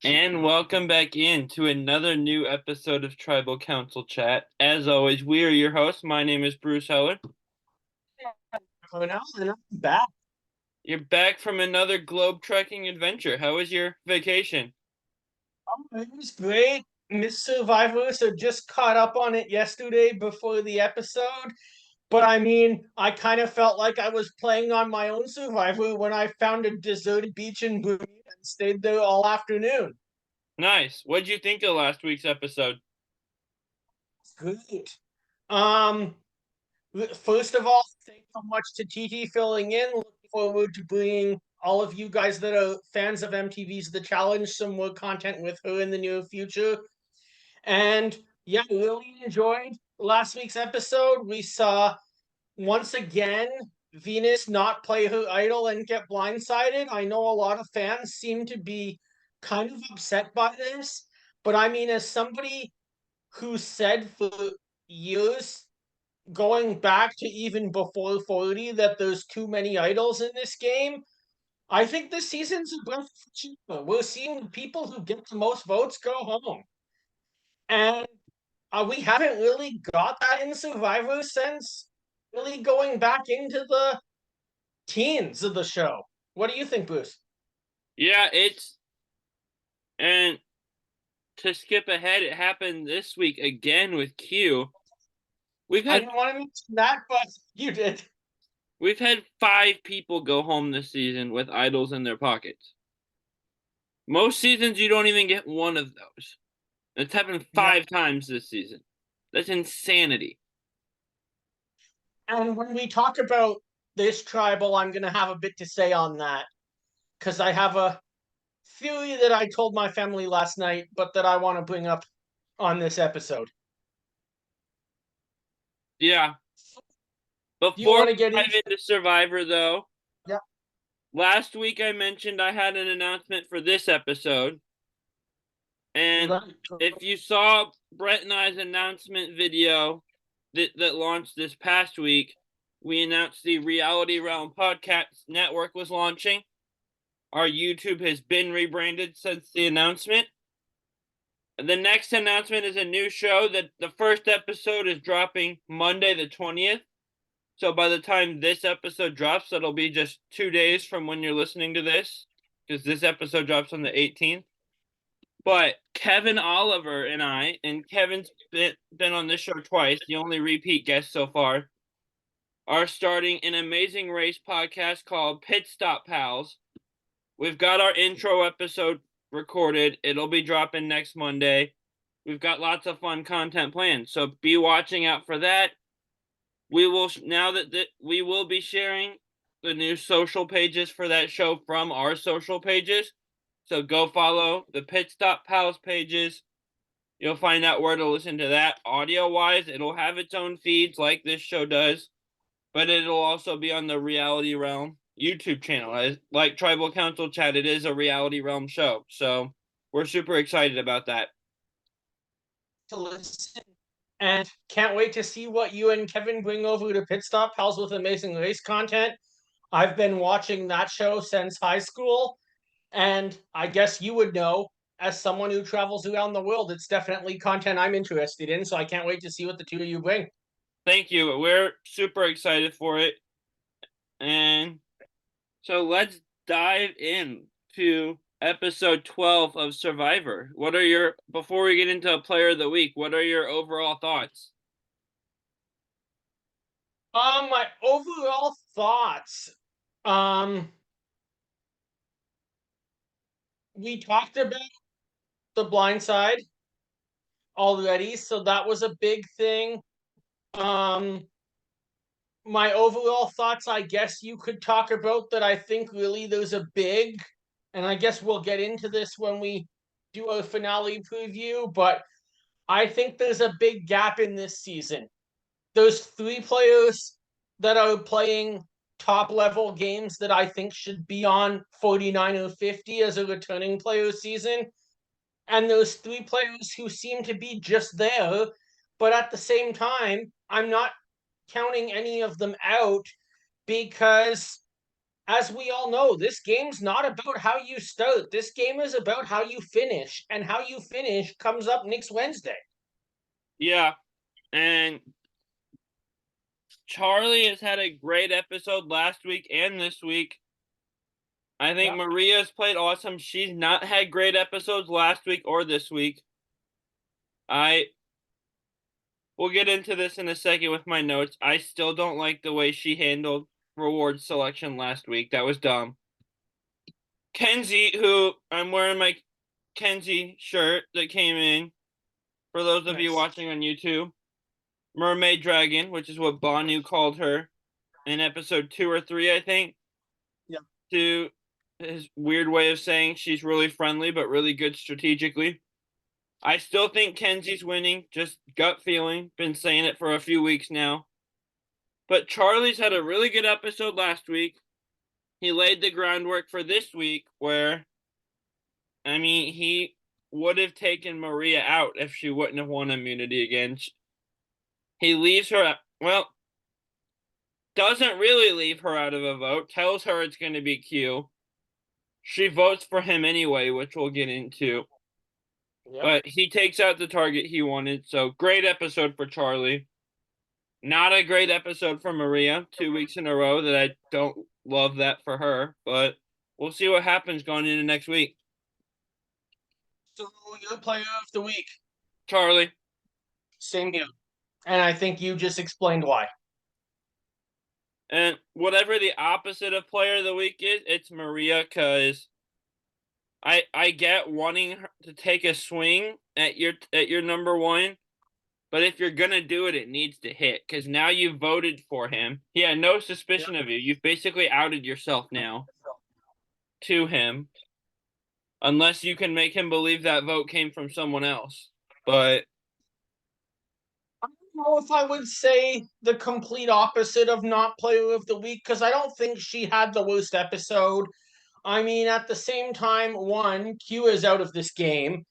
And welcome back in to another new episode of Tribal Council Chat. As always, we are your hosts. My name is Bruce Heller. Oh, no, and I'm back. You're back from another globe trekking adventure. How was your vacation? It was great. Miss Survivor, so just caught up on it yesterday before the episode. But I mean, I kind of felt like I was playing on my own Survivor when I found a deserted beach in Bermuda and stayed there all afternoon. Nice. What'd you think of last week's episode? It's great. Um, First of all, thanks so much to TT filling in. Looking forward to bringing all of you guys that are fans of MTV's The Challenge some more content with her in the near future. And yeah, really enjoyed last week's episode. We saw once again Venus not play her idol and get blindsided. I know a lot of fans seem to be kind of upset by this, but I mean, as somebody who said for years, going back to even before 40, that there's too many idols in this game, I think this season's a breath of fresh air. We're seeing the people who get the most votes go home. And we haven't really got that in Survivor since really going back into the teens of the show. What do you think, Bruce? Yeah, and to skip ahead, it happened this week again with Q. We've I had didn't want to mention that, but you did. we've had 5 people go home this season with idols in their pockets. Most seasons you don't even get one of those. It's happened Yeah. 5 times this season. That's insanity. And when we talk about this tribal, I'm going to have a bit to say on that because I have a theory that I told my family last night, but that I want to bring up on this episode. Yeah. Do you Before want to we get dive into? into Survivor, though, Yeah. last week I mentioned I had an announcement for this episode. And if you saw Brett and I's announcement video that launched this past week, we announced the Reality Realm Podcast Network was launching. Our YouTube has been rebranded since the announcement. The next announcement is a new show that the first episode is dropping Monday the 20th. So by the time this episode drops, it'll be just 2 days from when you're listening to this, because this episode drops on the 18th. But Kevin Oliver and I, and Kevin's been on this show twice, the only repeat guest so far, are starting an amazing race podcast called Pit Stop Pals. We've got our intro episode recorded. It'll be dropping next Monday. We've got lots of fun content planned, so be watching out for that. We will we will be sharing the new social pages for that show from our social pages. So go follow the Pit Stop Pals pages. You'll find out where to listen to that audio wise. It'll have its own feeds like this show does, but it'll also be on the Reality Realm YouTube channel. Like Tribal Council Chat, it is a Reality Realm show. So we're super excited about that. To listen. And can't wait to see what you and Kevin bring over to Pit Stop Pals with amazing race content. I've been watching that show since high school, and I guess you would know, as someone who travels around the world, it's definitely content I'm interested in. So I can't wait to see what the two of you bring. Thank you. We're super excited for it. And so let's dive in to episode 12 of Survivor. Before we get into a player of the week, what are your overall thoughts? My overall thoughts. Um, we talked about the blind side already, so that was a big thing. Um, my overall thoughts, I guess you could talk about that. I think really there's a big, and I guess we'll get into this when we do a finale preview, but I think there's a big gap in this season. There's 3 players that are playing top level games that I think should be on 49 or 50 as a returning player season. And there's 3 players who seem to be just there, but at the same time, I'm not counting any of them out because as we all know, this game's not about how you start. This game is about how you finish, and how you finish comes up next Wednesday. Yeah, and Charlie has had a great episode last week and this week. I think Maria's played awesome. She's not had great episodes last week or this week. We'll get into this in a second with my notes. I still don't like the way she handled reward selection last week. That was dumb. Kenzie, who I'm wearing my Kenzie shirt that came in, for those of you watching on YouTube, Mermaid Dragon, which is what Banu called her in episode 2 or 3, I think. Yeah. To his weird way of saying she's really friendly but really good strategically. I still think Kenzie's winning, just gut feeling. Been saying it for a few weeks now. But Charlie's had a really good episode last week. He laid the groundwork for this week where, I mean, he would have taken Maria out if she wouldn't have won immunity again. He leaves her, well, doesn't really leave her out of a vote, tells her it's going to be Q. She votes for him anyway, which we'll get into. Yep. But he takes out the target he wanted, so great episode for Charlie. Not a great episode for Maria, 2 weeks in a row that I don't love that for her, but we'll see what happens going into next week. So your player of the week? Charlie. Same here. And I think you just explained why. And whatever the opposite of player of the week is, it's Maria, because I get wanting her to take a swing at your number one, but if you're gonna do it, it needs to hit, because now you voted for him. He had no suspicion of you. You've basically outed yourself now to him, unless you can make him believe that vote came from someone else. But I don't know if I would say the complete opposite of not player of the week, because I don't think she had the worst episode. I mean, at the same time, one, Q is out of this game.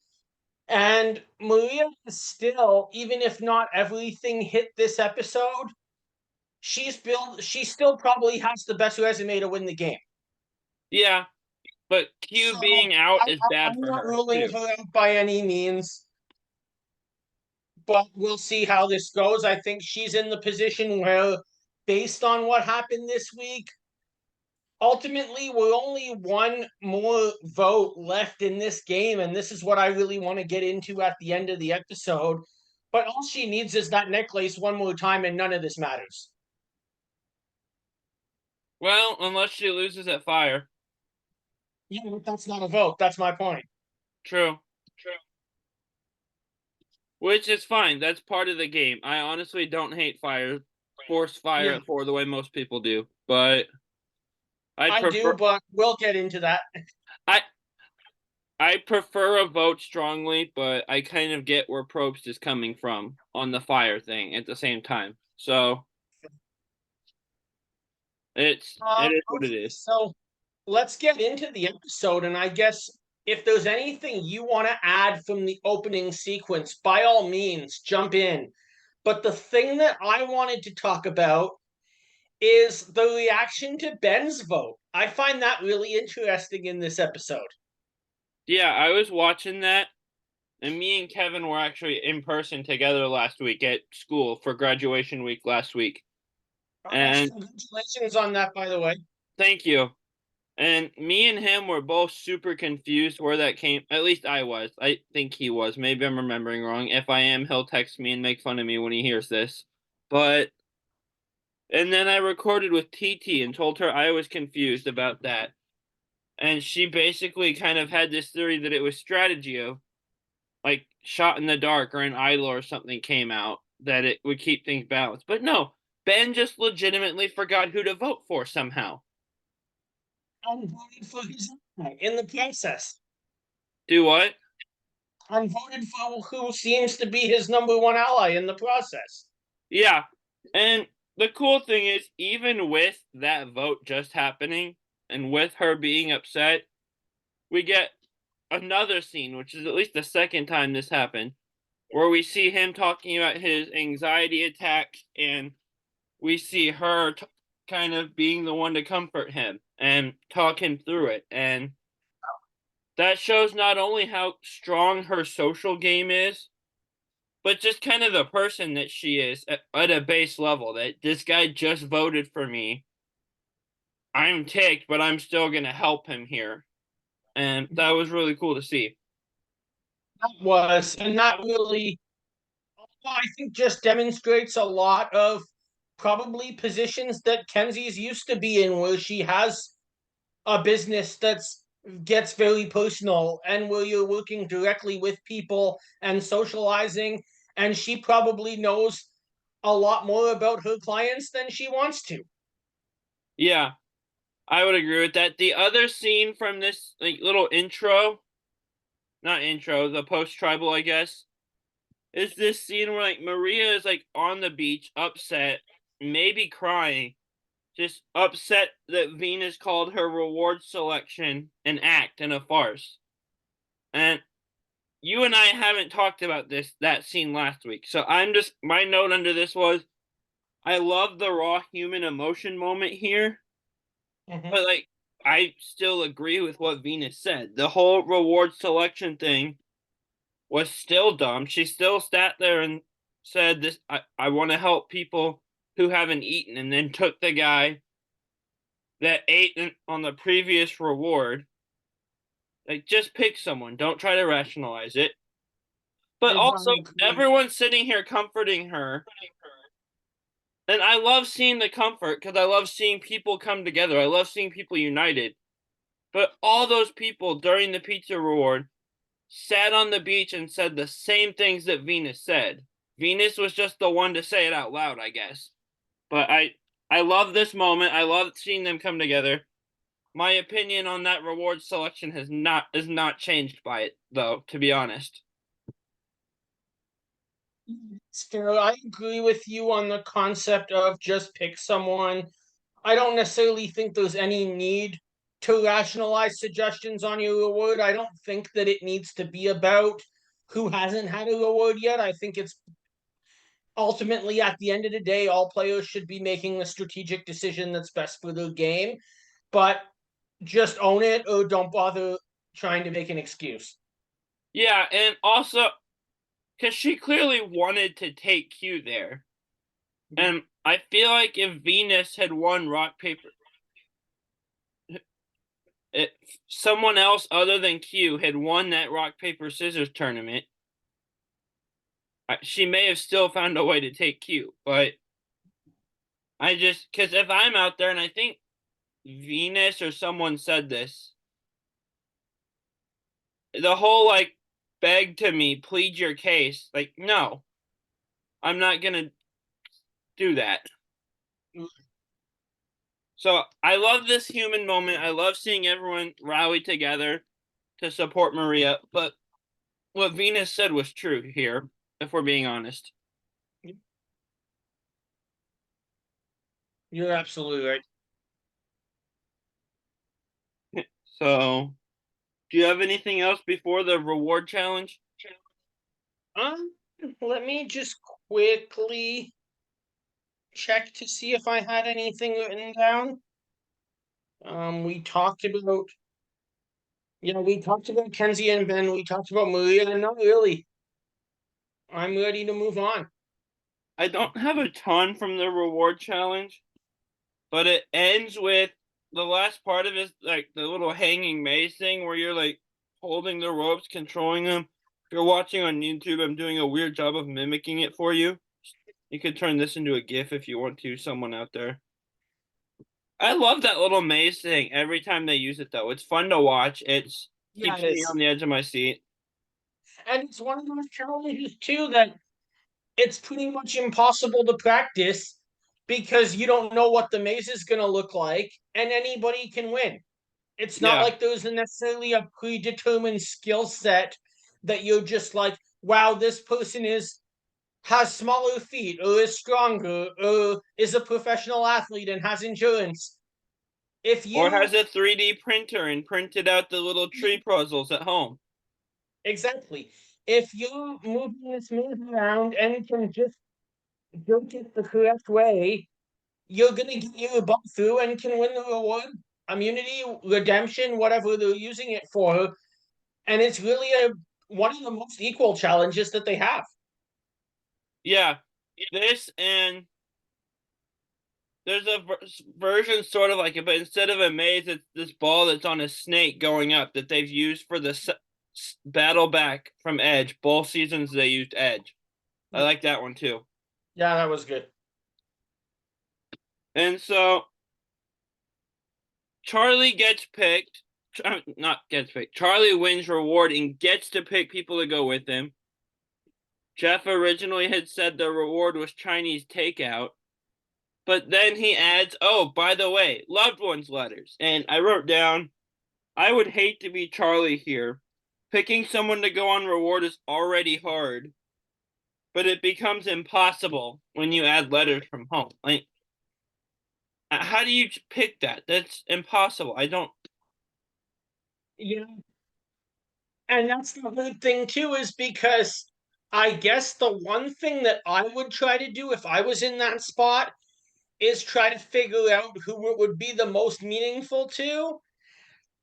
And Maria is still, even if not everything hit this episode, she still probably has the best resume to win the game. yeah, but Q being out is bad for her. I'm not ruling her out by any means, but we'll see how this goes. I think she's in the position where, based on what happened this week, ultimately we're only one more vote left in this game, and this is what I really want to get into at the end of the episode. But all she needs is that necklace one more time, and none of this matters. Well, unless she loses at fire. Yeah, but that's not a vote. That's my point. True. Which is fine. That's part of the game. I honestly don't hate fire, force fire at 4 the way most people do. But I do, but we'll get into that. I prefer a vote strongly, but I kind of get where Probst is coming from on the fire thing at the same time. So it is what it is. So let's get into the episode, and I guess if there's anything you want to add from the opening sequence, by all means, jump in. But the thing that I wanted to talk about is the reaction to Ben's vote. I find that really interesting in this episode. Yeah, I was watching that, and me and Kevin were actually in person together last week at school for graduation week last week. And congratulations on that, by the way. Thank you. And me and him were both super confused where that came. At least I was. I think he was. Maybe I'm remembering wrong. If I am, he'll text me and make fun of me when he hears this. And then I recorded with TT and told her I was confused about that. And she basically kind of had this theory that it was strategy of, like, Shot in the Dark or an Idol or something came out, that it would keep things balanced. But no, Ben just legitimately forgot who to vote for somehow. And voted for his in the process. Do what? And voted for who seems to be his number one ally in the process. Yeah. And the cool thing is, even with that vote just happening, and with her being upset, we get another scene, which is at least the second time this happened, where we see him talking about his anxiety attacks, and we see her kind of being the one to comfort him. and talk him through it. And that shows not only how strong her social game is, but just kind of the person that she is at a base level. That this guy just voted for me. I'm ticked, but I'm still going to help him here. And that was really cool to see. That was, and that really, I think, just demonstrates a lot of probably positions that Kenzie's used to be in, where she has a business that's gets very personal and where you're working directly with people and socializing, and she probably knows a lot more about her clients than she wants to. Yeah, I would agree with that. The other scene from this little intro, not intro, the post tribal, I guess, is this scene where Maria is on the beach, upset, maybe crying, just upset that Venus called her reward selection an act and a farce. And you and I haven't talked about that scene last week. So my note under this was I love the raw human emotion moment here. Mm-hmm. But I still agree with what Venus said. The whole reward selection thing was still dumb. She still sat there and said this I want to help people who haven't eaten, and then took the guy that ate on the previous reward. Just pick someone. Don't try to rationalize it. But also, everyone's sitting here comforting her. And I love seeing the comfort because I love seeing people come together. I love seeing people united. But all those people during the pizza reward sat on the beach and said the same things that Venus said. Venus was just the one to say it out loud, I guess. But I love this moment. I love seeing them come together. My opinion on that reward selection is not changed by it, though, to be honest. Still, I agree with you on the concept of just pick someone. I don't necessarily think there's any need to rationalize suggestions on your reward. I don't think that it needs to be about who hasn't had a reward yet. I think it's ultimately, at the end of the day, all players should be making the strategic decision that's best for their game. But just own it or don't bother trying to make an excuse. Yeah, and also, because she clearly wanted to take Q there. And I feel like if Venus had won rock, paper, someone else other than Q had won that rock, paper, scissors tournament, she may have still found a way to take Q. But because if I'm out there, and I think Venus or someone said this, the whole beg to me, plead your case, no, I'm not gonna do that. So I love this human moment. I love seeing everyone rally together to support Maria. But what Venus said was true here, if we're being honest. You're absolutely right. So, do you have anything else before the reward challenge? Let me just quickly check to see if I had anything written down. We talked about, we talked about Kenzie and Ben. We talked about Maria, and not really. I'm ready to move on. I don't have a ton from the reward challenge, but it ends with the last part of it, the little hanging maze thing where you're holding the ropes, controlling them. If you're watching on YouTube, I'm doing a weird job of mimicking it for you. You could turn this into a GIF if you want to, someone out there. I love that little maze thing every time they use it, though. It's fun to watch. Keeps me on the edge of my seat. And it's one of those challenges, too, that it's pretty much impossible to practice because you don't know what the maze is going to look like, and anybody can win. It's not like there's necessarily a predetermined skill set that you're just like, wow, this person has smaller feet or is stronger or is a professional athlete and has endurance. Or has a 3D printer and printed out the little tree puzzles at home. Exactly. If you're moving this maze around and can just jerk it the correct way, you're gonna get your butt through and can win the reward. immunity, redemption, whatever they're using it for, and it's really one of the most equal challenges that they have. Yeah, this and there's a version sort of like it, but instead of a maze, it's this ball that's on a snake going up that they've used for the battle back from Edge. Both seasons they used Edge. I like that one too. Yeah, that was good. And so Charlie gets picked. Not gets picked. Charlie wins reward and gets to pick people to go with him. Jeff originally had said the reward was Chinese takeout. But then he adds, oh, by the way, loved ones letters. And I wrote down, I would hate to be Charlie here. Picking someone to go on reward is already hard, but it becomes impossible when you add letters from home. Like, how do you pick that? That's impossible. I don't. Yeah. And that's the good thing too, is because I guess the one thing that I would try to do if I was in that spot is try to figure out who it would be the most meaningful to.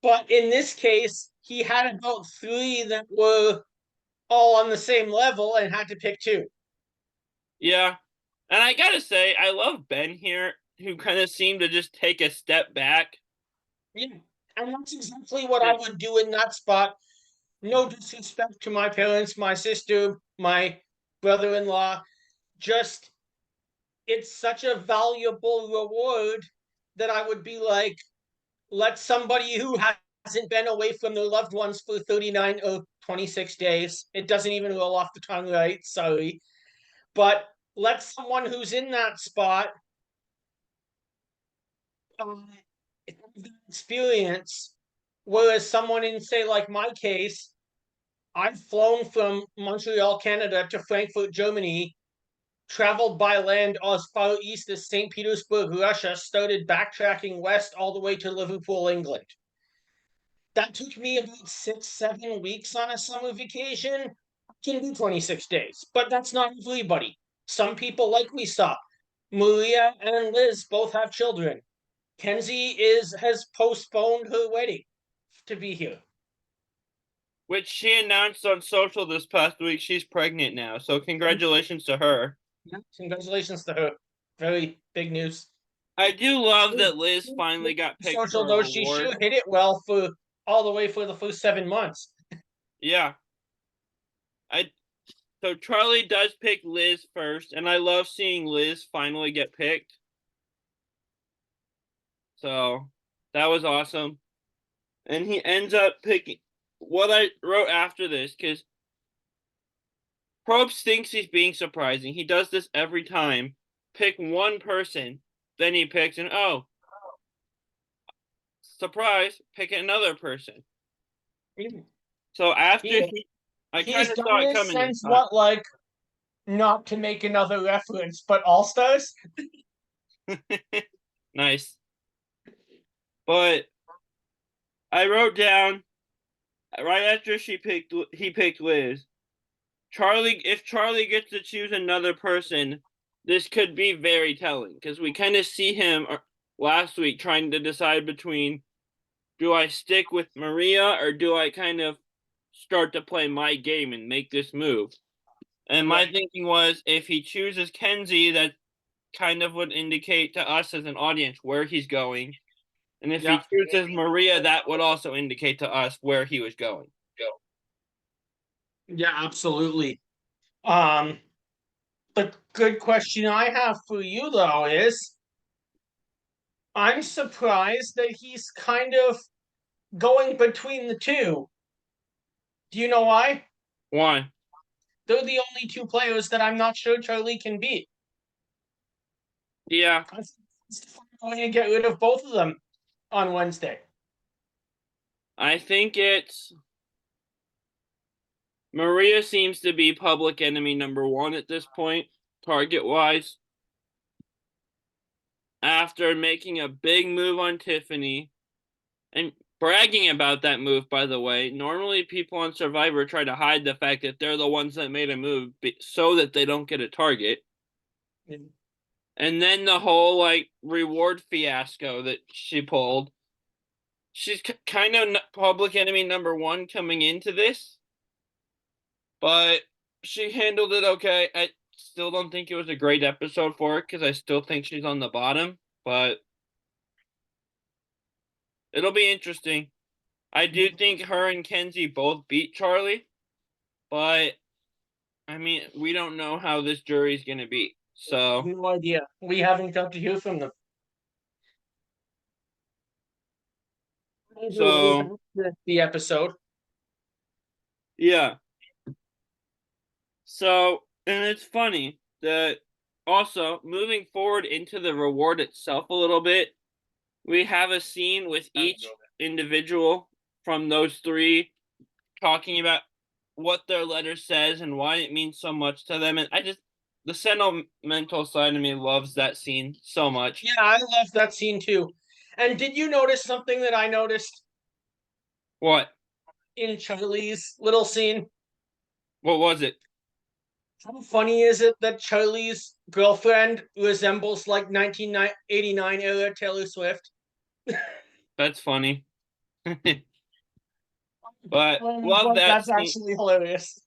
But in this case, he had about three that were all on the same level and had to pick two. Yeah. And I gotta say, I love Ben here, who kind of seemed to just take a step back. Yeah. And that's exactly what I would do in that spot. No disrespect to my parents, my sister, my brother in law. Just, it's such a valuable reward that I would be like, let somebody who hasn't been away from their loved ones for 39 or 26 days, it doesn't even roll off the tongue right, sorry, but let someone who's in that spot um, experience. Whereas someone in, say, like my case, I've flown from Montreal, Canada to Frankfurt, Germany, traveled by land as far east as St. Petersburg, Russia, started backtracking west all the way to Liverpool, England. That took me about 6, 7 weeks on a summer vacation. I can do 26 days, but that's not everybody. Some people, like we saw, Maria and Liz both have children. Kenzie has postponed her wedding to be here. Which she announced on social this past week. She's pregnant now, so congratulations to her. Yeah, congratulations to her. Very big news. I do love that Liz finally got picked Social for a though, she reward. sure hit it well for all the way for the first 7 months. Yeah. So Charlie does pick Liz first, and I love seeing Liz finally get picked. So that was awesome. And he ends up picking what I wrote after this, because Probst thinks he's being surprising. He does this every time. Pick one person, then he picks, and oh, surprise, pick another person. So after I kind He's of done saw it this coming. since what, like, not to make another reference, but All Stars? Nice. But I wrote down right after he picked Liz. If Charlie gets to choose another person, this could be very telling, because we kind of see him last week trying to decide between, do I stick with Maria or do I kind of start to play my game and make this move? And my thinking was, if he chooses Kenzie, that kind of would indicate to us as an audience where he's going. And if he chooses Maria, that would also indicate to us where he was going. Yeah, absolutely. The good question I have for you though is, I'm surprised that he's kind of going between the two. Do you know why? Why? They're the only two players that I'm not sure Charlie can beat. Yeah. I'm going to get rid of both of them on Wednesday. I think it's Maria seems to be public enemy number one at this point, target-wise. After making a big move on Tiffany and bragging about that move, by the way. Normally people on Survivor try to hide the fact that they're the ones that made a move so that they don't get a target. And then the whole, like, reward fiasco that she pulled. she's kind of public enemy number one coming into this, but she handled it okay. I still don't think it was a great episode for her because I still think she's on the bottom, but it'll be interesting. I do think her and Kenzie both beat Charlie, but I mean, we don't know how this jury's going to be. So, No idea. We haven't got to hear from them. so The episode. yeah. So, and it's funny that also moving forward into the reward itself a little bit, we have a scene with each individual from those three talking about what their letter says and why it means so much to them. And the sentimental side of me loves that scene so much. Yeah, I love that scene too. And did you notice something that I noticed What? in Charlie's little scene? What was it? How funny is it that Charlie's girlfriend resembles like 1989 era Taylor Swift? That's funny. But love that That's scene. actually hilarious.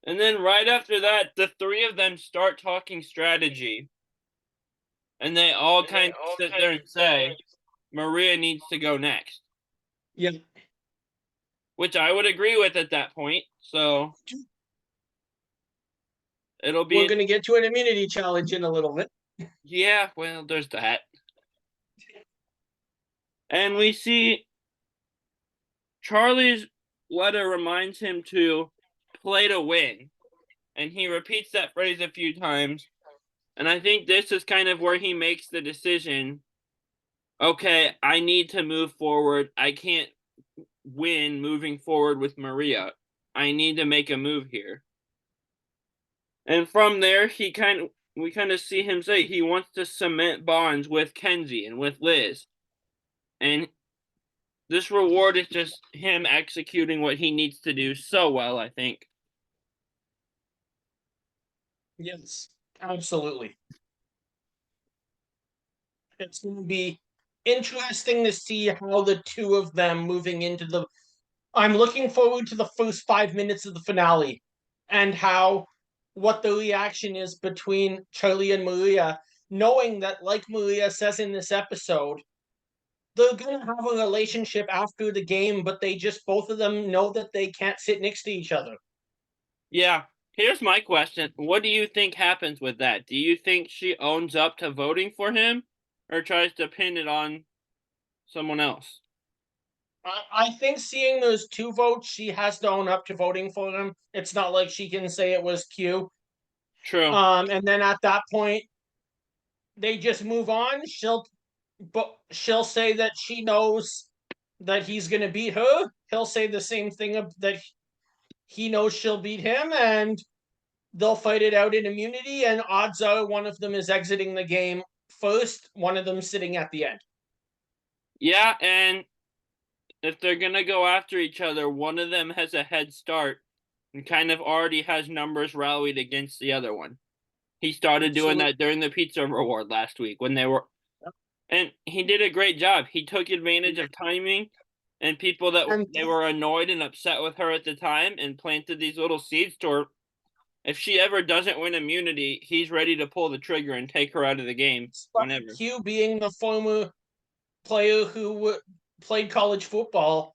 And then right after that, the three of them start talking strategy. And they all kind of sit there and say, Maria needs to go next. Yeah. Which I would agree with at that point. So it'll be. We're going to get to an immunity challenge in a little bit. Yeah, well, there's that. And we see Charlie's letter reminds him to play to win. And he repeats that phrase a few times. And I think this is kind of where he makes the decision. Okay, I need to move forward. I can't win moving forward with Maria. I need to make a move here. And from there, we kind of see him say he wants to cement bonds with Kenzie and with Liz. And this reward is just him executing what he needs to do so well, I think. Yes, absolutely. It's going to be interesting to see how the two of them moving into the. I'm looking forward to the first 5 minutes of the finale and how what the reaction is between Charlie and Maria, knowing that, like Maria says in this episode, they're going to have a relationship after the game, but they just both of them know that they can't sit next to each other. Yeah. Here's my question. What do you think happens with that? Do you think she owns up to voting for him or tries to pin it on someone else? I think seeing those two votes, she has to own up to voting for them. It's not like she can say it was Q. True. And then at that point, they just move on. She'll say that she knows that he's gonna beat her. He'll say the same thing that he knows she'll beat him, and they'll fight it out in immunity. And odds are one of them is exiting the game first. One of them sitting at the end. Yeah, and if they're going to go after each other, one of them has a head start and kind of already has numbers rallied against the other one. He started doing that during the pizza reward last week when they were. And he did a great job. He took advantage of timing and people that they were annoyed and upset with her at the time and planted these little seeds to her. If she ever doesn't win immunity, he's ready to pull the trigger and take her out of the game whenever. Q being the former player who played college football,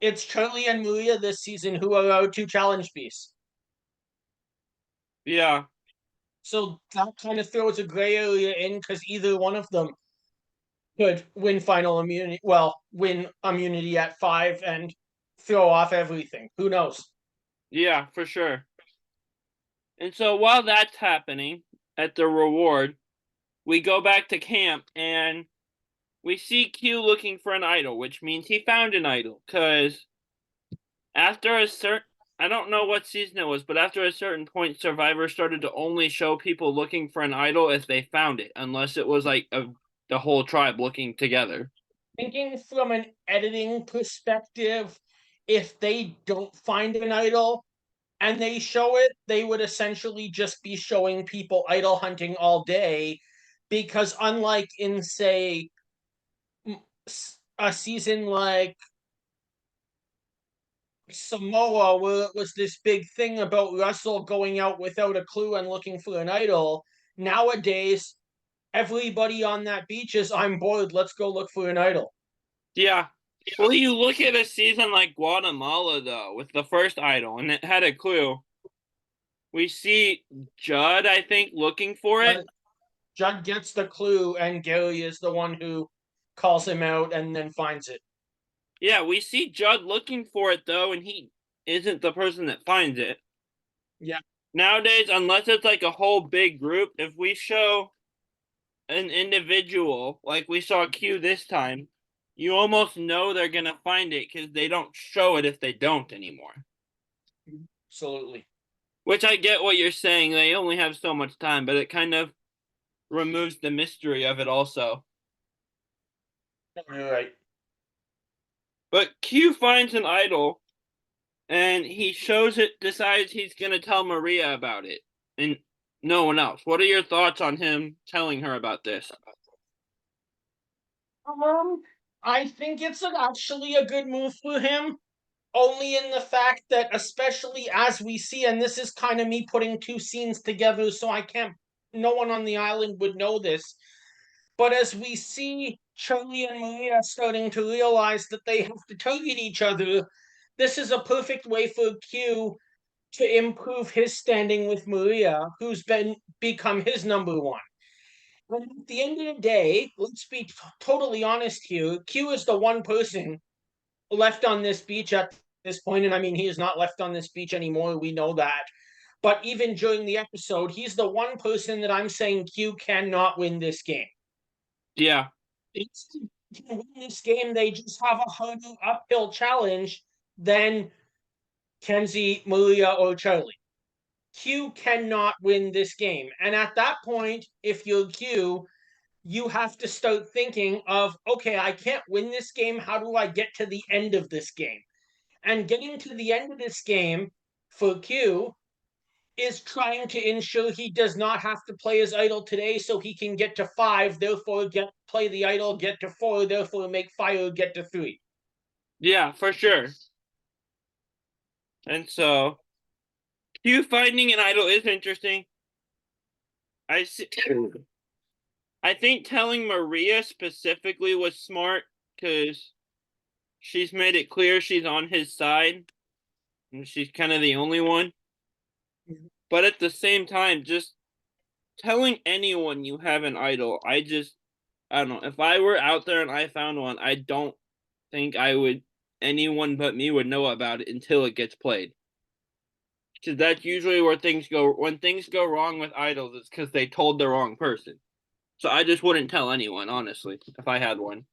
it's Charlie and Maria this season who are our two challenge beasts. Yeah. So that kind of throws a gray area in because either one of them could win final immunity. Well, win immunity at 5 and throw off everything. Who knows? Yeah, for sure. And so while that's happening at the reward, we go back to camp and we see Q looking for an idol, which means he found an idol. Because after a certain, I don't know what season it was, but after a certain point, Survivor started to only show people looking for an idol if they found it, unless it was like the whole tribe looking together. Thinking from an editing perspective, if they don't find an idol and they show it, they would essentially just be showing people idol hunting all day. Because unlike in, say, a season like Samoa, where it was this big thing about Russell going out without a clue and looking for an idol, nowadays everybody on that beach is, I'm bored, let's go look for an idol. Yeah. Well, you look at a season like Guatemala, though, with the first idol, and it had a clue. We see Judd, I think, looking for it. Judd gets the clue, and Gary is the one who calls him out and then finds it. Yeah, we see Judd looking for it, though, and he isn't the person that finds it. Yeah. Nowadays, unless it's like a whole big group, if we show an individual, like we saw Q this time, you almost know they're going to find it because they don't show it if they don't anymore. Absolutely. Which I get what you're saying. They only have so much time, but it kind of removes the mystery of it also. You're right. But Q finds an idol, and he shows it, decides he's going to tell Maria about it, and no one else. What are your thoughts on him telling her about this? I think it's actually a good move for him, only in the fact that, especially as we see, and this is kind of me putting two scenes together, so I can't, no one on the island would know this, but as we see Charlie and Maria starting to realize that they have to target each other, this is a perfect way for Q to improve his standing with Maria, who's become his number one. But at the end of the day, let's be totally honest here. Q is the one person left on this beach at this point, and I mean, he is not left on this beach anymore. We know that. But even during the episode, he's the one person that I'm saying Q cannot win this game. Yeah. It's to win this game, they just have a harder uphill challenge than Kenzie, Maria, or Charlie. Q cannot win this game. And at that point, if you're Q, you have to start thinking of, okay, I can't win this game. How do I get to the end of this game? And getting to the end of this game for Q is trying to ensure he does not have to play his idol today so he can get to 5, therefore play the idol, get to 4, therefore make fire, get to 3. Yeah, for sure. And so, Q finding an idol is interesting. I see. I think telling Maria specifically was smart because she's made it clear she's on his side, and she's kind of the only one. But at the same time, just telling anyone you have an idol, I don't know. If I were out there and I found one, I don't think anyone but me would know about it until it gets played. Because that's usually where things go. When things go wrong with idols, it's because they told the wrong person. So I just wouldn't tell anyone, honestly, if I had one.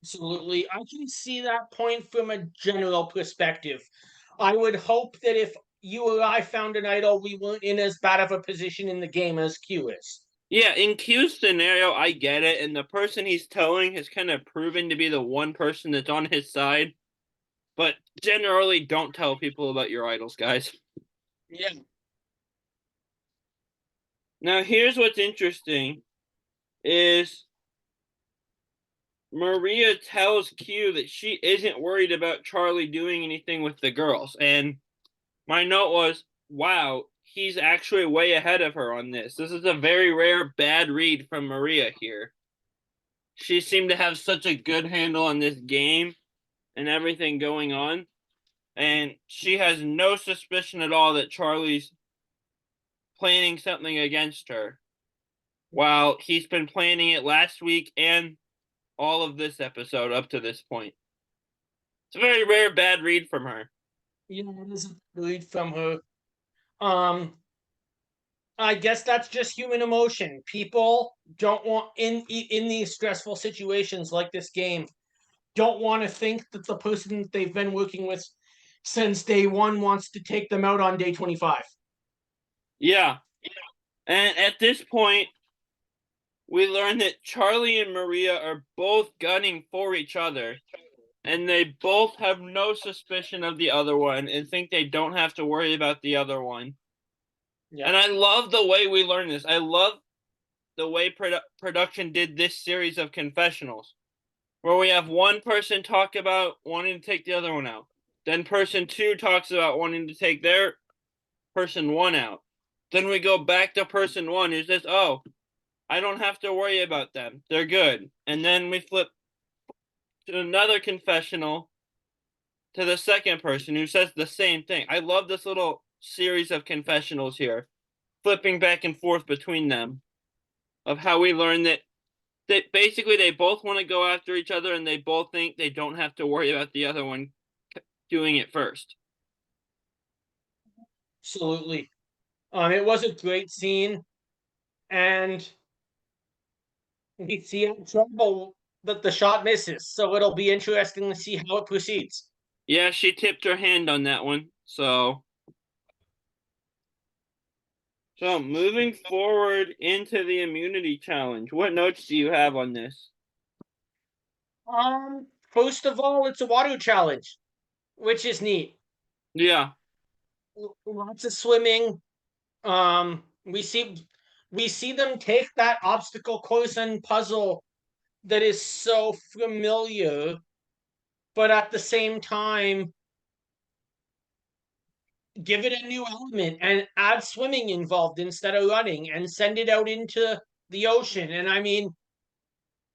Absolutely. I can see that point from a general perspective. I would hope that if you or I found an idol, we weren't in as bad of a position in the game as Q is. Yeah, in Q's scenario, I get it, and the person he's telling has kind of proven to be the one person that's on his side. But generally, don't tell people about your idols, guys. Yeah. Now, here's what's interesting is Maria tells Q that she isn't worried about Charlie doing anything with the girls. And my note was, wow, he's actually way ahead of her on this. This is a very rare bad read from Maria here. She seemed to have such a good handle on this game and everything going on. And she has no suspicion at all that Charlie's planning something against her. While he's been planning it last week and all of this episode up to this point. It's a very rare bad read from her. Yeah, it is a read from her. I guess that's just human emotion. People don't want in these stressful situations like this game, don't want to think that the person that they've been working with since day one wants to take them out on day 25. Yeah. And at this point, we learn that Charlie and Maria are both gunning for each other. And they both have no suspicion of the other one and think they don't have to worry about the other one. Yeah. And I love the way we learn this. I love the way production did this series of confessionals, where we have one person talk about wanting to take the other one out. Then person 2 talks about wanting to take their person 1 out. Then we go back to person 1 who says, oh, I don't have to worry about them. They're good. And then we flip to another confessional to the second person who says the same thing. I love this little series of confessionals here, flipping back and forth between them, of how we learn that basically they both want to go after each other and they both think they don't have to worry about the other one doing it first. Absolutely. It was a great scene, and we see how trouble that the shot misses. So it'll be interesting to see how it proceeds. Yeah, she tipped her hand on that one. So moving forward into the immunity challenge, what notes do you have on this? First of all, it's a water challenge, which is neat. Yeah. Lots of swimming. We see them take that obstacle course and puzzle that is so familiar, but at the same time, give it a new element and add swimming involved instead of running and send it out into the ocean. And I mean,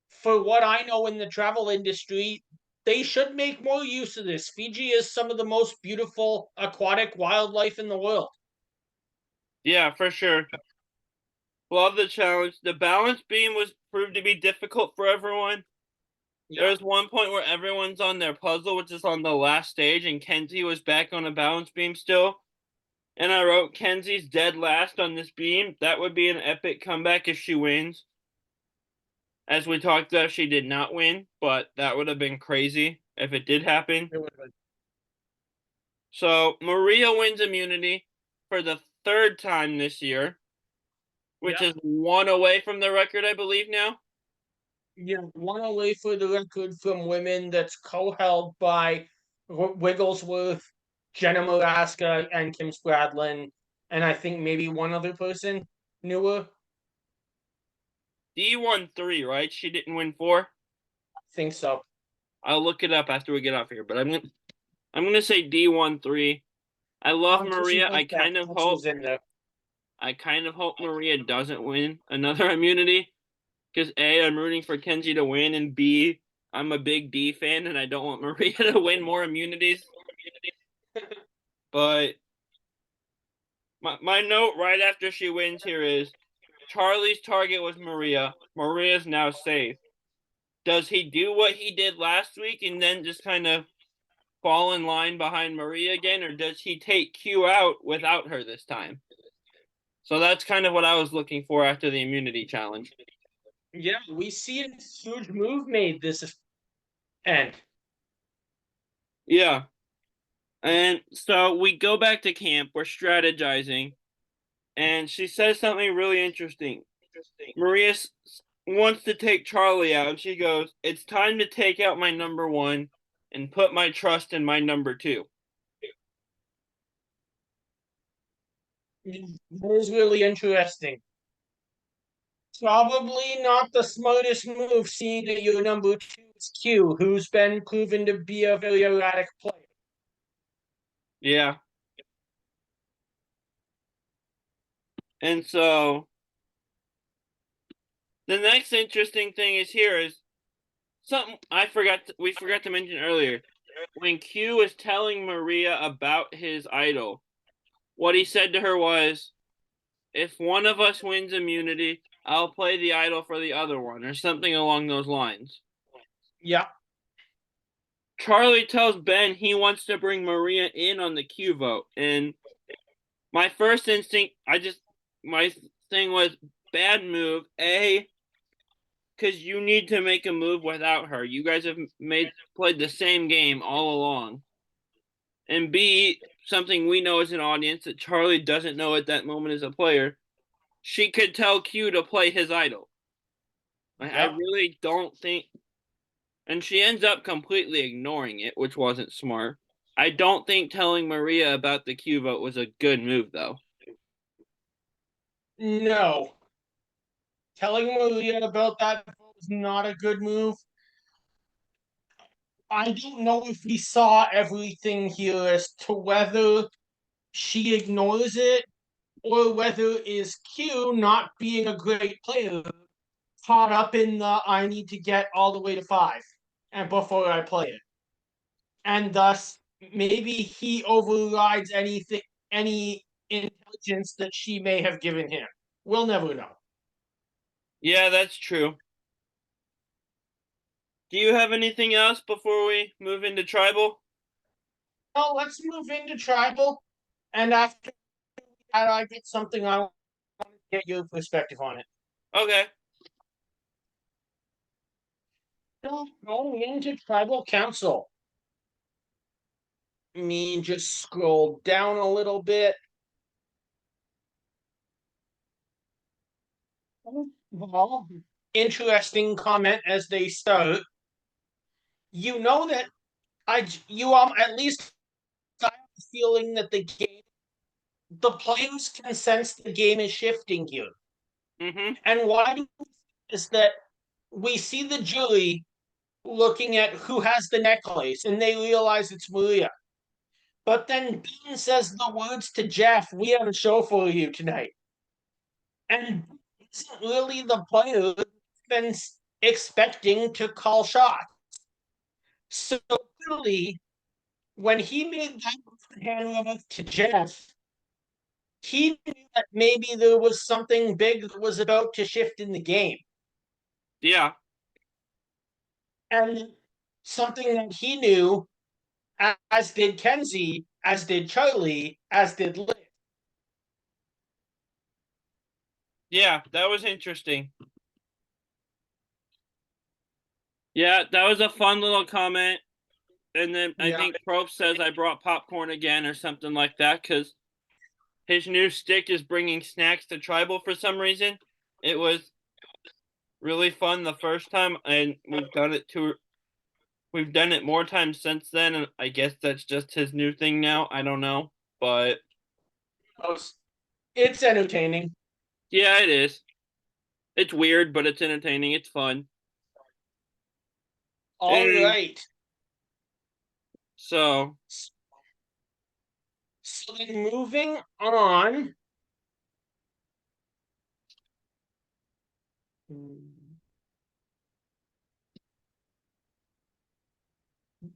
for what I know in the travel industry, they should make more use of this. Fiji is some of the most beautiful aquatic wildlife in the world. Yeah, for sure. Love the challenge. The balance beam was proved to be difficult for everyone. Yeah. There's one point where everyone's on their puzzle, which is on the last stage, and Kenzie was back on a balance beam still. And I wrote Kenzie's dead last on this beam. That would be an epic comeback if she wins. As we talked about, she did not win, but that would have been crazy if it did happen. It would have been. So Maria wins immunity for the 3rd time this year, which is 1 away from the record, I believe now. Yeah, one away for the record from women that's co-held by Wigglesworth, Jenna Maraska, and Kim Spradlin, and I think maybe one other person newer. D won 3, right? She didn't win 4. I think so. I'll look it up after we get off here, but I'm gonna say D won 3. I love Maria. I kind of hope Maria doesn't win another immunity, because A, I'm rooting for Kenzie to win, and B, I'm a big D fan and I don't want Maria to win more immunities. But my note right after she wins here is Charlie's target was Maria. Maria's now safe. Does he do what he did last week and then just kind of fall in line behind Maria again, or does he take Q out without her this time? So that's kind of what I was looking for after the immunity challenge. Yeah, we see a huge move made this end. Yeah. And so we go back to camp. We're strategizing. And she says something really interesting. Maria wants to take Charlie out. And she goes, it's time to take out my number 1 and put my trust in my number 2. That is really interesting. Probably not the smartest move, seeing that your number 2 is Q, who's been proven to be a very erratic player. Yeah. And so the next interesting thing is here is something we forgot to mention earlier. When Q was telling Maria about his idol, what he said to her was, if one of us wins immunity, I'll play the idol for the other one, or something along those lines. Yeah. Charlie tells Ben he wants to bring Maria in on the Q vote, and my first instinct, my thing was bad move. A, because you need to make a move without her. You guys have played the same game all along. And B, something we know as an audience that Charlie doesn't know at that moment as a player, she could tell Q to play his idol. I really don't think, and she ends up completely ignoring it, which wasn't smart. I don't think telling Maria about the Q vote was a good move, though. No. telling Maria about that was not a good move. I don't know if we saw everything here as to whether she ignores it or whether is Q not being a great player caught up in the I need to get all the way to 5 and before I play it. And thus maybe he overrides any intelligence that she may have given him. We'll never know. Yeah, that's true. Do you have anything else before we move into tribal? Well, let's move into tribal. And after that, I get something I want to get your perspective on it. Okay. So going into tribal council. Me just scroll down a little bit. Well, interesting comment as they start. You know that you at least I have the feeling that the players can sense the game is shifting here. Mm-hmm. And why is that we see the jury looking at who has the necklace and they realize it's Maria. But then Ben says the words to Jeff, "We have a show for you tonight." And isn't really the player been expecting to call shots. So clearly, when he made that hand to Jeff, he knew that maybe there was something big that was about to shift in the game. Yeah. And something that he knew, as did Kenzie, as did Charlie, as did Liz. Yeah, that was interesting. Yeah, that was a fun little comment. And then I think Probe says I brought popcorn again or something like that because his new stick is bringing snacks to tribal for some reason. It was really fun the first time, and we've done it more times since then, and I guess that's just his new thing now. I don't know, but it's entertaining. Yeah, it is. It's weird, but it's entertaining. It's fun. All right. So then moving on.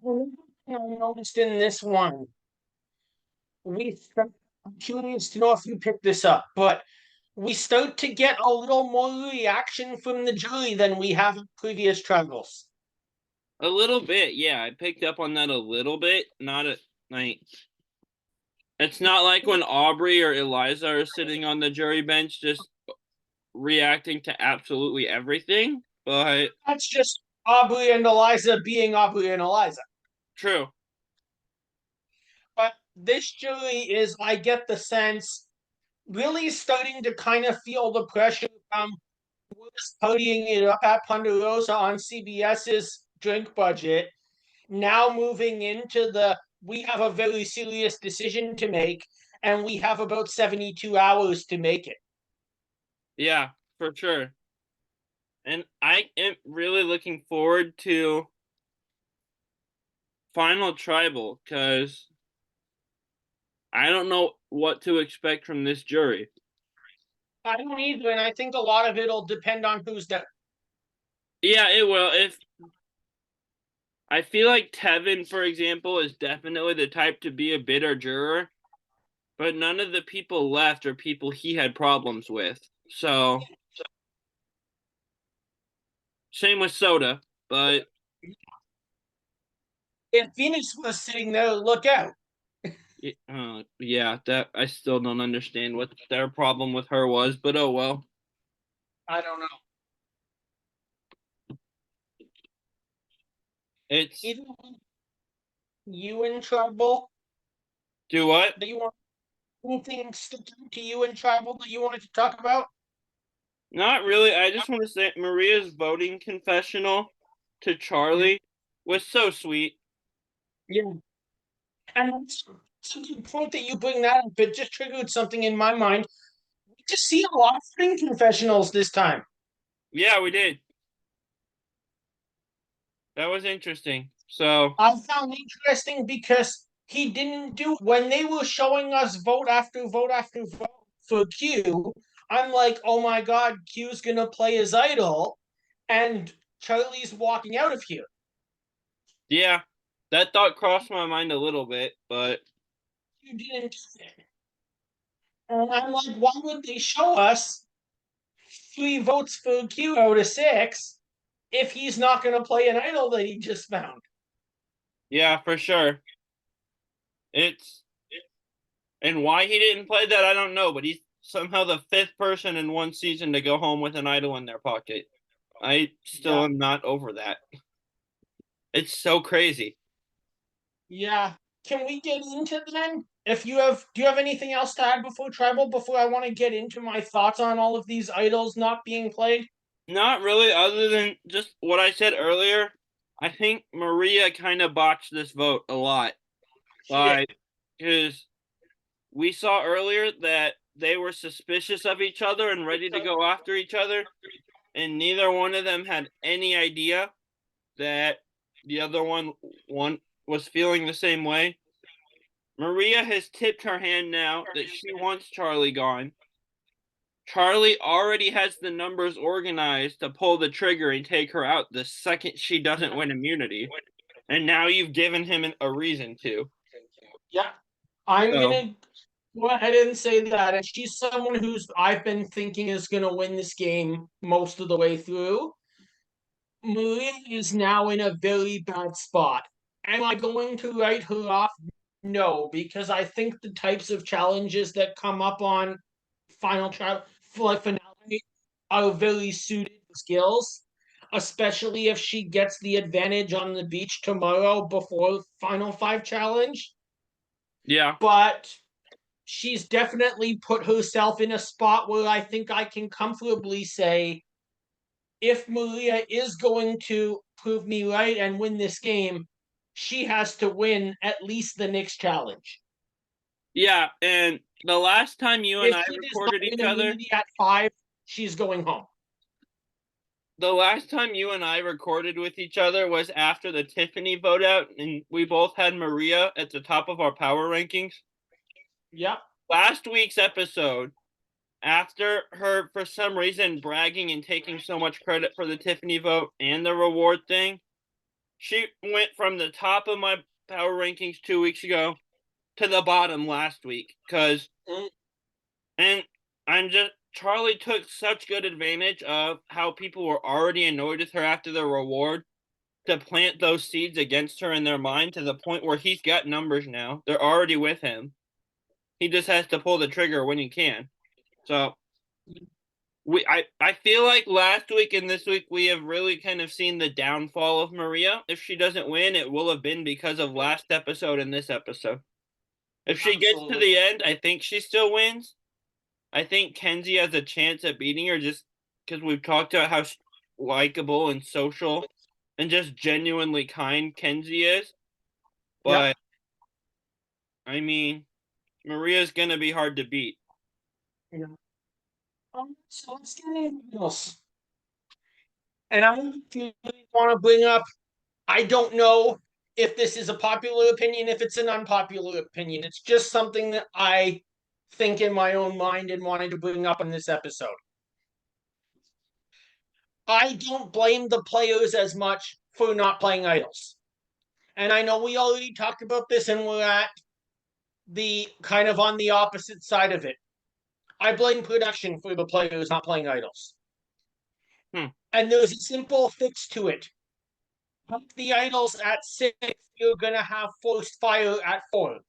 I noticed in this one, I'm curious to know if you picked this up, but we start to get a little more reaction from the jury than we have in previous tribals. a little bit, yeah. I picked up on that a little bit. Not a like. It's not like when Aubrey or Eliza are sitting on the jury bench just reacting to absolutely everything, but that's just Aubrey and Eliza being Aubrey and Eliza. True. But this jury is, I get the sense, really starting to kind of feel the pressure from partying it up at Ponderosa on CBS's drink budget, now moving into we have a very serious decision to make, and we have about 72 hours to make it. Yeah, for sure. And I am really looking forward to Final Tribal because I don't know what to expect from this jury. I don't either, and I think a lot of it'll depend on who's there. Yeah, it will. If I feel like Tevin, for example, is definitely the type to be a bitter juror, but none of the people left are people he had problems with. So same with Soda, but if Venus was sitting there, look out. Yeah, that I still don't understand what their problem with her was, but oh well. I don't know. It's either you in trouble. Do what? Do you want anything stick to you in tribal that you wanted to talk about? Not really. I just want to say Maria's voting confessional to Charlie was so sweet. Yeah. And it's a good point that you bring that up. It just triggered something in my mind. We just see a lot of voting confessionals this time. Yeah, we did. That was interesting. So I found interesting because he didn't do when they were showing us vote after vote after vote for Q. I'm like, oh my god, Q's gonna play his idol, and Charlie's walking out of here. yeah, that thought crossed my mind a little bit, but You didn't. And I'm like, why would they show us 3 votes for Q out of 6 if he's not gonna play an idol that he just found? yeah, for sure. It's and why he didn't play that, I don't know, but he's somehow the 5th person in one season to go home with an idol in their pocket. I still am not over that. It's so crazy. Yeah. Can we get into then? If you have, do you have anything else to add before tribal? Before I want to get into my thoughts on all of these idols not being played. Not really, other than just what I said earlier. I think Maria kind of botched this vote a lot. She did. Because we saw earlier that they were suspicious of each other and ready to go after each other, and neither one of them had any idea that the other one was feeling the same way. Maria has tipped her hand now that she wants Charlie gone. Charlie already has the numbers organized to pull the trigger and take her out the second she doesn't win immunity. And now you've given him a reason to. Yeah. I'm So, gonna go ahead and say that. And she's someone who's I've been thinking is gonna win this game most of the way through. Maria is now in a very bad spot. Am I going to write her off? No, because I think the types of challenges that come up on final trial finale are very suited skills, especially if she gets the advantage on the beach tomorrow before final 5 challenge. yeah. But she's definitely put herself in a spot where I think I can comfortably say if Maria is going to prove me right and win this game, she has to win at least the next challenge. Yeah, and the last time you and If I she does not recorded win each other, immunity at 5, she's going home. the last time you and I recorded with each other was after the Tiffany vote out, and we both had Maria at the top of our power rankings. Yep. Last week's episode, after her, for some reason, bragging and taking so much credit for the Tiffany vote and the reward thing, she went from the top of my power rankings 2 weeks ago to the bottom last week. And Charlie took such good advantage of how people were already annoyed with her after the reward to plant those seeds against her in their mind to the point where he's got numbers now. They're already with him. He just has to pull the trigger when he can. So I feel like last week and this week we have really kind of seen the downfall of Maria. If she doesn't win, it will have been because of last episode and this episode. If she gets to the end, I think she still wins. I think Kenzie has a chance at beating her just because we've talked about how likable and social and just genuinely kind Kenzie is. But Yep. I mean, Maria's gonna be hard to beat. Yeah. So let's get into else. And I really want to bring up, I don't know if this is a popular opinion, if it's an unpopular opinion. It's just something that I think in my own mind and wanted to bring up in this episode. I don't blame the players as much for not playing idols. And I know we already talked about this and we're at the kind of on the opposite side of it. I blame production for the players not playing idols. And there's a simple fix to it. Put the idols at 6, you're going to have forced fire at 4.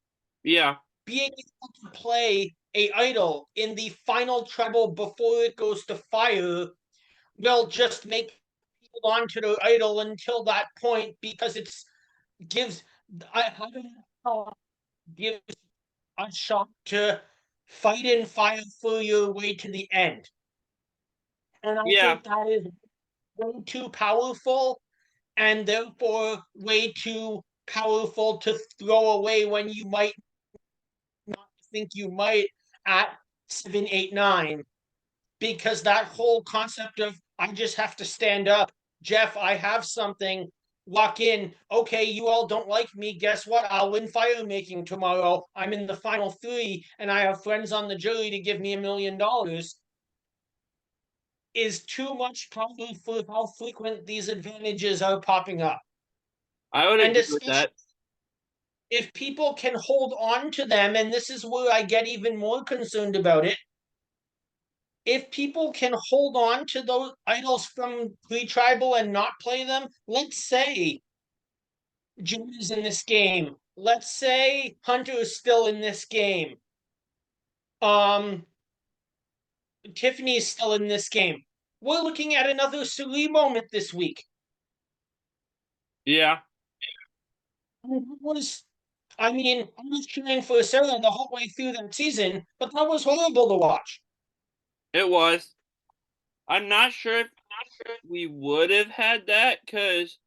Yeah. Being able to play a idol in the final treble before it goes to fire will just make people onto the idol until that point because it's gives gives a shot to fight and fire for your way to the end. And I Yeah. think that is way too powerful and therefore way too powerful to throw away when you might not think you might at 7, 8, 9. Because that whole concept of I just have to stand up. Jeff, I have something. Walk in. Okay, you all don't like me. Guess what? I'll win fire making tomorrow. I'm in the final three, and I have friends on the jury to give me $1 million. Is too much probably for how frequent these advantages are popping up. I would And agree with especially that. if people can hold on to them, and this is where I get even more concerned about it. If people can hold on to those idols from pre-tribal and not play them, let's say Jim is in this game. Let's say Hunter is still in this game. Um, Tiffany is still in this game. We're looking at another silly moment this week. Yeah, Was I mean, I was cheering for Sarah the whole way through that season, but that was horrible to watch. it was. I'm not sure if we would have had that because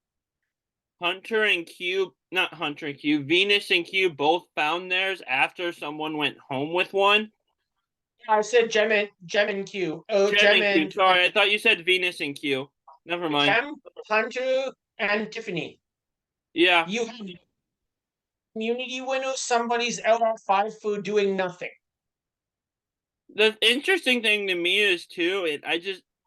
Hunter and Q, not Hunter and Q, Venus and Q both found theirs after someone went home with one. I said Gem and Q. Oh, Gem Gem and Q. and Sorry, I thought you said Venus and Q. Never mind. Gem, Hunter, and Tiffany. Yeah. You have community winners, somebody's out at 5 for doing nothing. The interesting thing to me is too,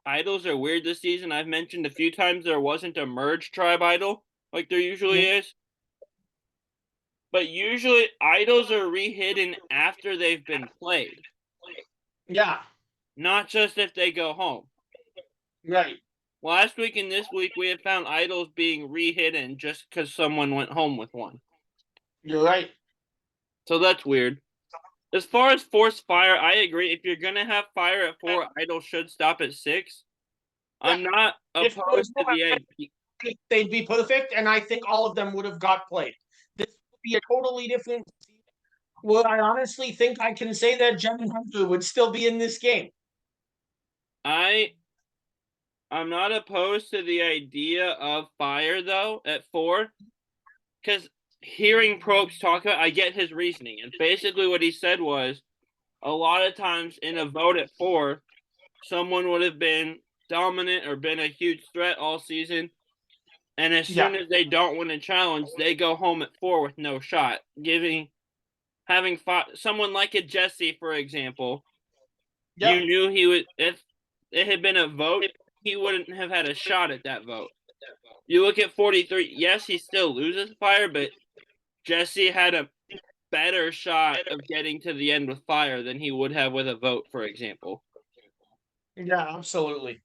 idols are weird this season. I've mentioned a few times there wasn't a merge tribe idol like there usually is. But usually idols are rehidden after they've been played. Yeah. Not just if they go home. Right. Last week and this week we have found idols being rehidden just because someone went home with one. You're right. So that's weird. As far as forced fire, I agree. If you're gonna have fire at 4, idols should stop at 6. Yeah. I'm not If opposed to the idea. they'd be perfect, and I think all of them would have got played. This would be a totally different. Well, I honestly think I can say that Gem and Hunter would still be in this game. I'm not opposed to the idea of fire though at 4, because hearing Probst talk about, I get his reasoning, and basically what he said was a lot of times in a vote at 4, someone would have been dominant or been a huge threat all season, and as soon as they don't win a challenge, they go home at 4 with no shot. Having someone like a Jesse, for example, you knew he would, if it had been a vote, he wouldn't have had a shot at that vote. You look at 43, yes, he still loses fire, but Jesse had a better shot of getting to the end with fire than he would have with a vote, for example. Yeah, absolutely.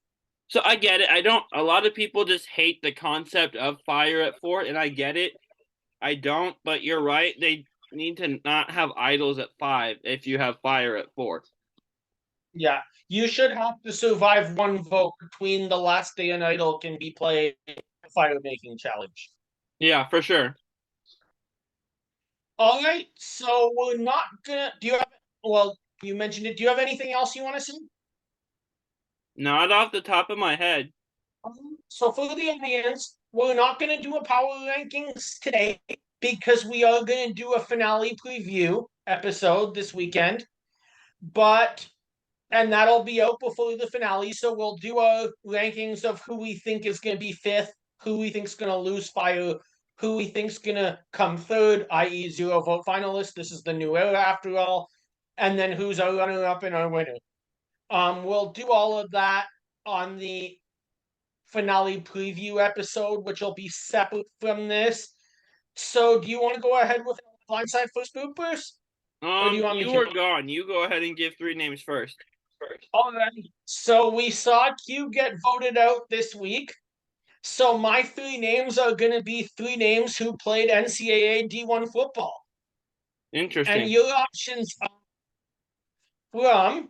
So I get it. A lot of people just hate the concept of fire at 4, and I get it. I don't, but you're right. They need to not have idols at 5 if you have fire at 4. Yeah, you should have to survive one vote between the last day an idol can be played fire making challenge. Yeah, for sure. All right, so we're not gonna. Do you have? Well, you mentioned it. Do you have anything else you want to say? Not off the top of my head. So for the audience, we're not gonna do a power rankings today because we are gonna do a finale preview episode this weekend. But and that'll be out before the finale. So we'll do our rankings of who we think is going to be fifth, who we think's going to lose fire, who we think's going to come third, i.e., 0 vote finalist. This is the new era after all, and then who's our runner-up and our winner. We'll do all of that on the finale preview episode, which will be separate from this. So, do you want to go ahead with blindside first, Boopers? Or do you want me You to? were gone. You go ahead and give 3 names first. Alright, so we saw Q get voted out this week. So my 3 names are going to be 3 names who played NCAA D1 football. And Interesting. your options are from,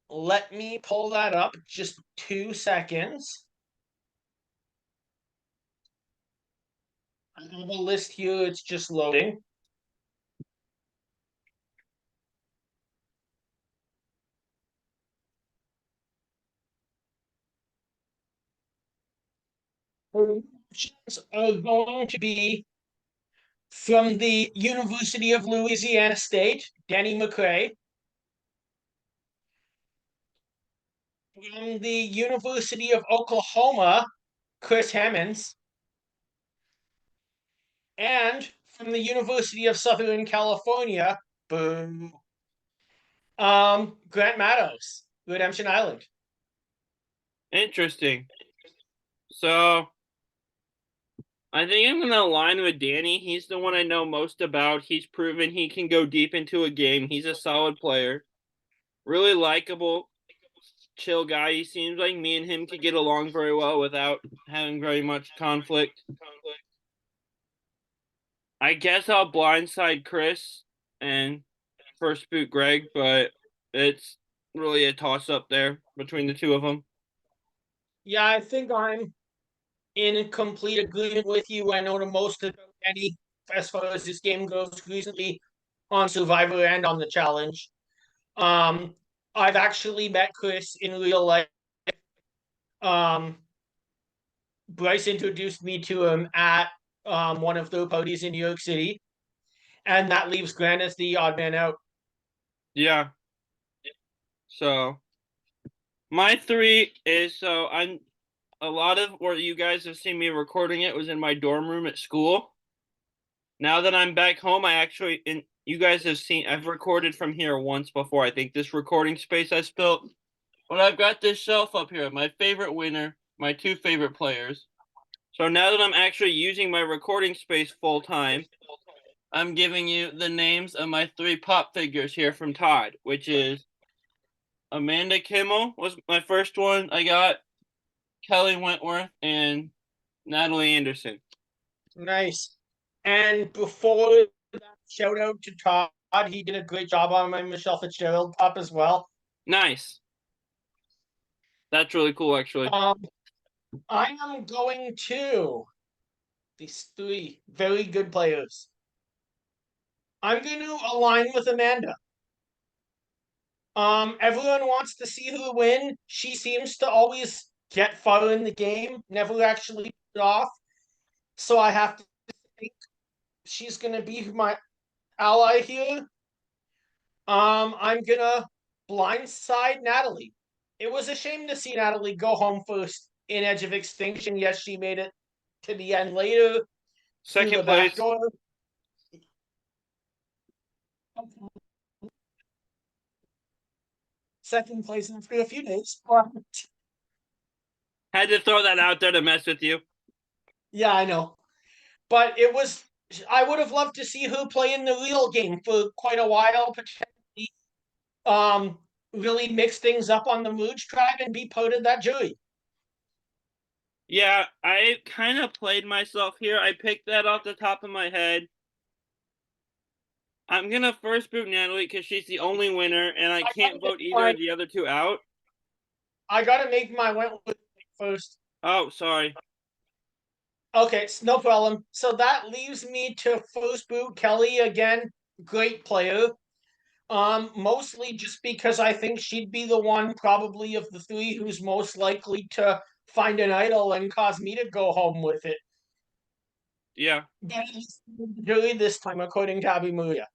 let me pull that up just 2 seconds. I have a list here, it's just loading. Options are going to be from the University of Louisiana State, Danny McCray. From the University of Oklahoma, Chris Hammonds. And from the University of Southern California, boom, Grant Matos, Redemption Island. Interesting. So I think I'm gonna align with Danny. He's the one I know most about. He's proven he can go deep into a game. He's a solid player. Really likable, chill guy. He seems like me and him could get along very well without having very much conflict. I guess I'll blindside Chris and first boot Greg, but it's really a toss up there between the two of them. Yeah, I think I'm in complete agreement with you. I know the most about Eddie as far as this game goes recently on Survivor and on the challenge. I've actually met Chris in real life. Bryce introduced me to him at one of the parties in New York City, and that leaves Grant as the odd man out. Yeah. So my three is I'm a lot of where you guys have seen me recording it was in my dorm room at school. Now that I'm back home, you guys have seen I've recorded from here once before. I think this recording space I built. But I've got this shelf up here, my favorite winner, my two favorite players. So now that I'm actually using my recording space full time, I'm giving you the names of my three pop figures here from Todd, which is Amanda Kimmel was my first one I got, Kelly Wentworth, and Natalie Anderson. Nice. And before that, shout out to Todd. He did a great job on my Michelle Fitzgerald pop as well. Nice. That's really cool, actually. I am going to these three very good players. I'm going to align with Amanda. Everyone wants to see her win. She seems to always get far in the game, never actually put it off. So I have to think she's going to be my ally here. I'm gonna blindside Natalie. It was a shame to see Natalie go home first in Edge of Extinction. Yes, she made it to the end later through the Second place. back door. Second place after a few days. Had to throw that out there to mess with you. Yeah, I know. But it was I would have loved to see her play in the real game for quite a while, potentially really mix things up on the merge track and be part of that jury. Yeah, I kind of played myself here. I picked that off the top of my head. I'm going to first boot Natalie because she's the only winner, and I can't vote either of the other two out. I got to make my Wentworth first. Oh, sorry. Okay, no problem. So that leaves me to first boot Kelly again. Great player. Mostly just because I think she'd be the one, probably of the three, who's most likely to find an idol and cause me to go home with it. Yeah. But at least jury this time, according to Abby Maria.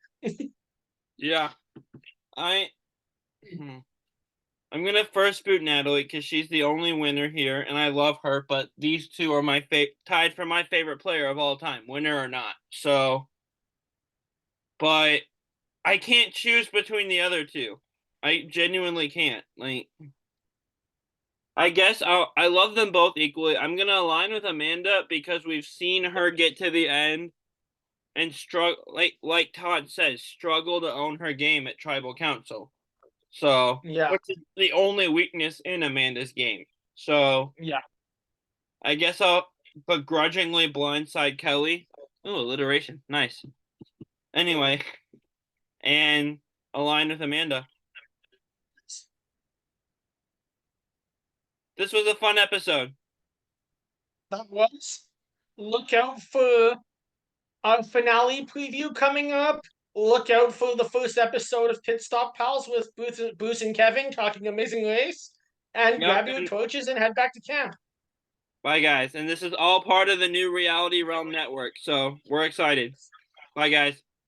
Yeah. I'm gonna first boot Natalie because she's the only winner here, and I love her. But these two are my tied for my favorite player of all time, winner or not. So, but I can't choose between the other two. I genuinely can't. Like, I guess I love them both equally. I'm gonna align with Amanda because we've seen her get to the end and struggle, like Todd says, struggle to own her game at Tribal Council. So, yeah, which is the only weakness in Amanda's game. So, yeah, I guess I'll begrudgingly blindside Kelly. Oh, alliteration, nice. Anyway, and align with Amanda. This was a fun episode. that was. Look out for our finale preview coming up. Look out for the first episode of Pit Stop Pals with Bruce and Kevin talking Amazing Race. And grab your torches and head back to camp. Bye, guys. And this is all part of the new Reality Realm Network. So we're excited. Bye, guys.